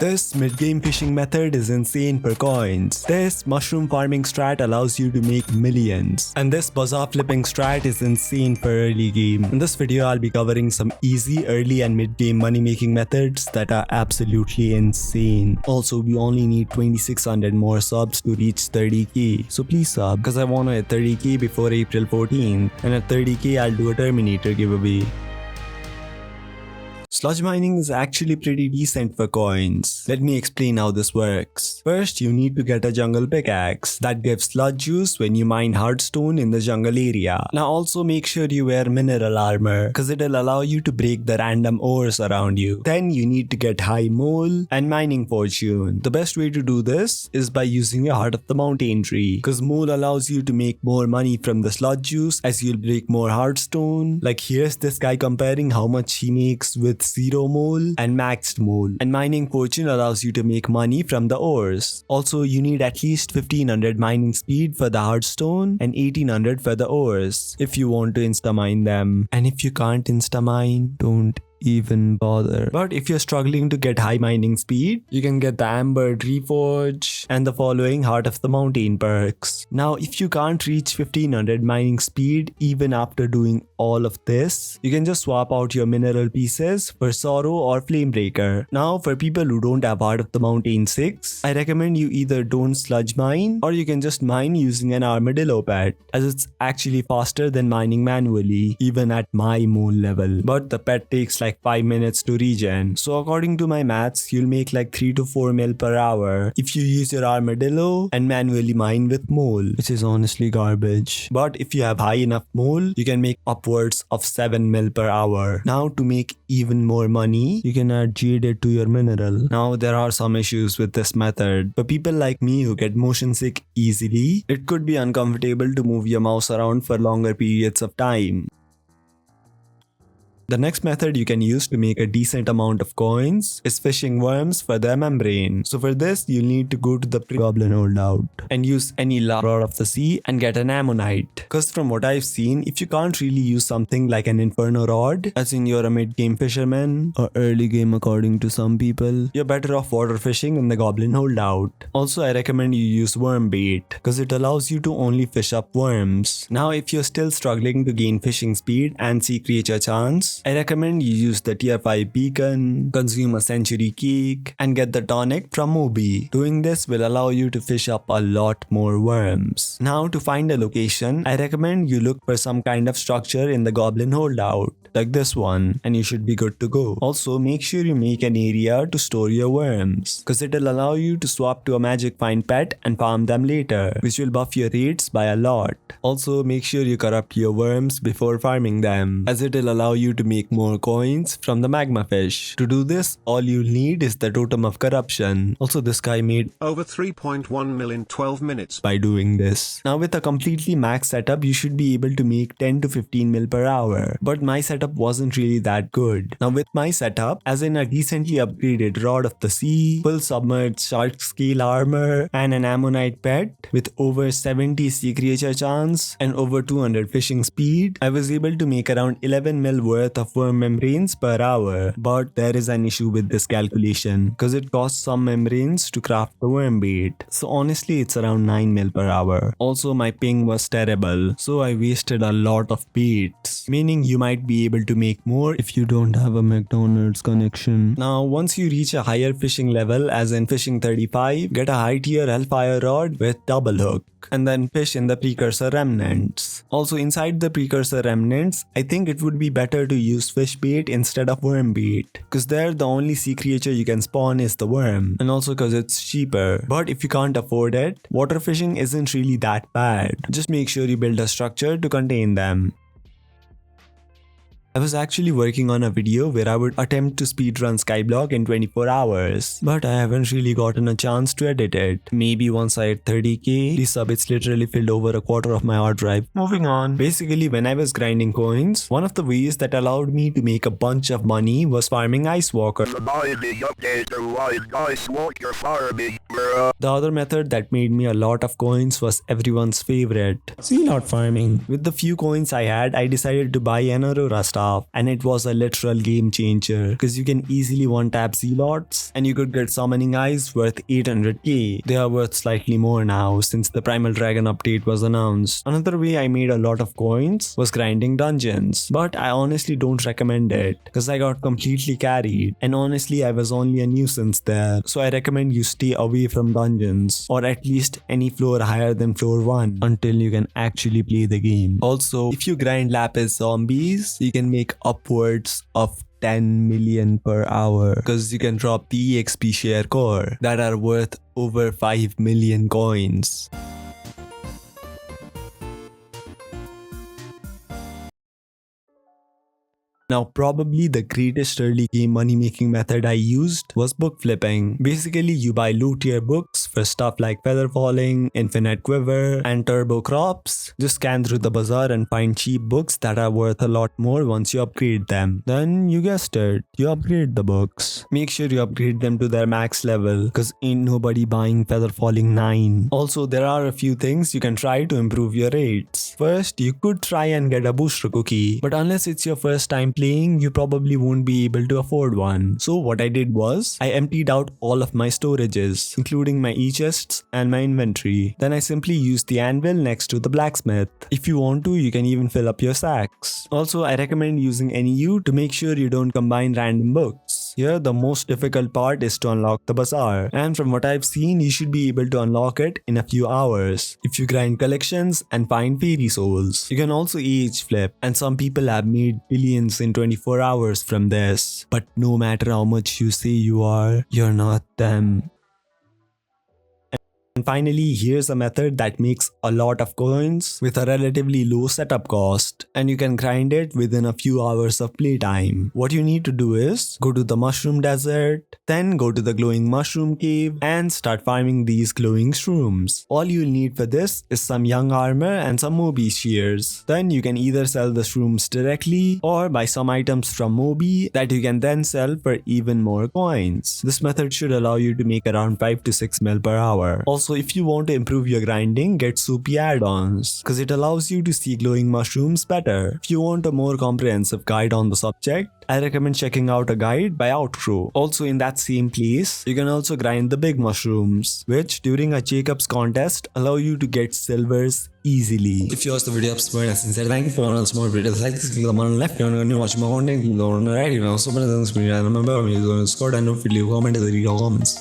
This mid-game fishing method is insane for coins. This mushroom farming strat allows you to make millions. And this bazaar flipping strat is insane for early game. In this video, I'll be covering some easy early and mid-game money making methods that are absolutely insane. Also, we only need 2600 more subs to reach 30k. So please sub, because I want to hit 30k before April 14th. And at 30k, I'll do a Terminator giveaway. Sludge mining is actually pretty decent for coins. Let me explain how this works. First, you need to get a jungle pickaxe that gives sludge juice when you mine hardstone in the jungle area. Now also make sure you wear mineral armor, because it'll allow you to break the random ores around you. Then you need to get high mole and mining fortune. The best way to do this is by using a heart of the mountain tree, because mole allows you to make more money from the sludge juice as you'll break more hardstone. Like here's this guy comparing how much he makes with 0 mole and maxed mole, and mining fortune allows you to make money from the ores. Also, you need at least 1500 mining speed for the hardstone and 1800 for the ores if you want to insta mine them. And if you can't insta mine, don't even bother. But if you're struggling to get high mining speed, you can get the Amber Reforge and the following Heart of the Mountain perks. Now, if you can't reach 1500 mining speed even after doing all of this, you can just swap out your mineral pieces for Sorrow or Flamebreaker. Now, for people who don't have Heart of the Mountain 6, I recommend you either don't sludge mine or you can just mine using an armadillo pet, as it's actually faster than mining manually, even at my mole level. But the pet takes like 5 minutes to regen. So according to my maths, you'll make like 3 to 4 mil per hour if you use your armadillo and manually mine with mole, which is honestly garbage. But if you have high enough mole, you can make upwards of 7 mil per hour. Now to make even more money, you can add jaded to your mineral. Now there are some issues with this method. For people like me who get motion sick easily, it could be uncomfortable to move your mouse around for longer periods of time. The next method you can use to make a decent amount of coins is fishing worms for their membrane. So for this, you'll need to go to the goblin holdout and use any rod of the sea and get an ammonite. Because from what I've seen, if you can't really use something like an inferno rod, as in you're a mid-game fisherman or early game according to some people, you're better off water fishing in the goblin holdout. Also, I recommend you use worm bait because it allows you to only fish up worms. Now, if you're still struggling to gain fishing speed and sea creature chance, I recommend you use the tier 5 beacon, consume a century cake, and get the tonic from Moby. Doing this will allow you to fish up a lot more worms. Now to find a location, I recommend you look for some kind of structure in the goblin holdout, like this one, and you should be good to go. Also, make sure you make an area to store your worms, because it will allow you to swap to a magic find pet and farm them later, which will buff your rates by a lot. Also, make sure you corrupt your worms before farming them, as it will allow you to make more coins from the magma fish. To do this, all you'll need is the totem of corruption. Also, this guy made over 3.1 mil in 12 minutes by doing this. Now with a completely max setup, you should be able to make 10 to 15 mil per hour. But my setup wasn't really that good. Now with my setup, as in a decently upgraded rod of the sea, full submerged shark scale armor, and an ammonite pet with over 70 sea creature chance and over 200 fishing speed, I was able to make around 11 mil worth of worm membranes per hour. But there is an issue with this calculation, because it costs some membranes to craft the worm bait. So honestly, it's around 9 mil per hour. Also, my ping was terrible, so I wasted a lot of baits, meaning you might be able to make more if you don't have a McDonald's connection. Now, once you reach a higher fishing level, as in fishing 35, get a high tier hellfire rod with double hook, and then fish in the precursor remnants. Also, inside the precursor remnants, I think it would be better to use fish bait instead of worm bait, because there the only sea creature you can spawn is the worm, and also because it's cheaper. But if you can't afford it, water fishing isn't really that bad. Just make sure you build a structure to contain them. I was actually working on a video where I would attempt to speedrun Skyblock in 24 hours, but I haven't really gotten a chance to edit it. Maybe once I hit 30k, the sub it's literally filled over a quarter of my hard drive. Moving on. Basically, when I was grinding coins, one of the ways that allowed me to make a bunch of money was farming Ice Walker. The other method that made me a lot of coins was everyone's favorite, sea lot farming. With the few coins I had, I decided to buy an Aurora Star stuff, and it was a literal game changer because you can easily one-tap zealots and you could get summoning eyes worth 800k. They are worth slightly more now since the Primal Dragon update was announced. Another way I made a lot of coins was grinding dungeons, but I honestly don't recommend it because I got completely carried, and honestly I was only a nuisance there, so I recommend you stay away from dungeons or at least any floor higher than floor 1 until you can actually play the game. Also, if you grind lapis zombies, you can make upwards of 10 million per hour because you can drop the EXP share core that are worth over 5 million coins. Now, probably the greatest early game money making method I used was book flipping. Basically, you buy low tier books for stuff like Feather Falling, Infinite Quiver, and Turbo Crops. Just scan through the bazaar and find cheap books that are worth a lot more once you upgrade them. Then, you guessed it, you upgrade the books. Make sure you upgrade them to their max level because ain't nobody buying Feather Falling 9. Also, there are a few things you can try to improve your rates. First, you could try and get a booster cookie, but unless it's your first time playing, you probably won't be able to afford one. So what I did was, I emptied out all of my storages, including my e-chests and my inventory. Then I simply used the anvil next to the blacksmith. If you want to, you can even fill up your sacks. Also, I recommend using NEU to make sure you don't combine random books. Here, the most difficult part is to unlock the bazaar, and from what I've seen, you should be able to unlock it in a few hours if you grind collections and find fairy souls. You can also age flip, and some people have made billions in 24 hours from this. But no matter how much you say you are, you're not them. And finally, here's a method that makes a lot of coins with a relatively low setup cost, and you can grind it within a few hours of playtime. What you need to do is go to the mushroom desert, then go to the glowing mushroom cave and start farming these glowing shrooms. All you'll need for this is some young armor and some Mobi shears. Then you can either sell the shrooms directly or buy some items from Mobi that you can then sell for even more coins. This method should allow you to make around 5 to 6 mil per hour. Also, if you want to improve your grinding, get Soupy add-ons because it allows you to see glowing mushrooms better. If you want a more comprehensive guide on the subject, I recommend checking out a guide by Outro. Also, in that same place, you can also grind the big mushrooms, which during a Jacobs contest allow you to get silvers easily. If you watched the video up, sincere thank you for one more videos like this. Click the button on the left if you want to watch more content. Click the button on the right if you want to so many things. Remember, I'm going to Discord and don't feel you comment in the comments.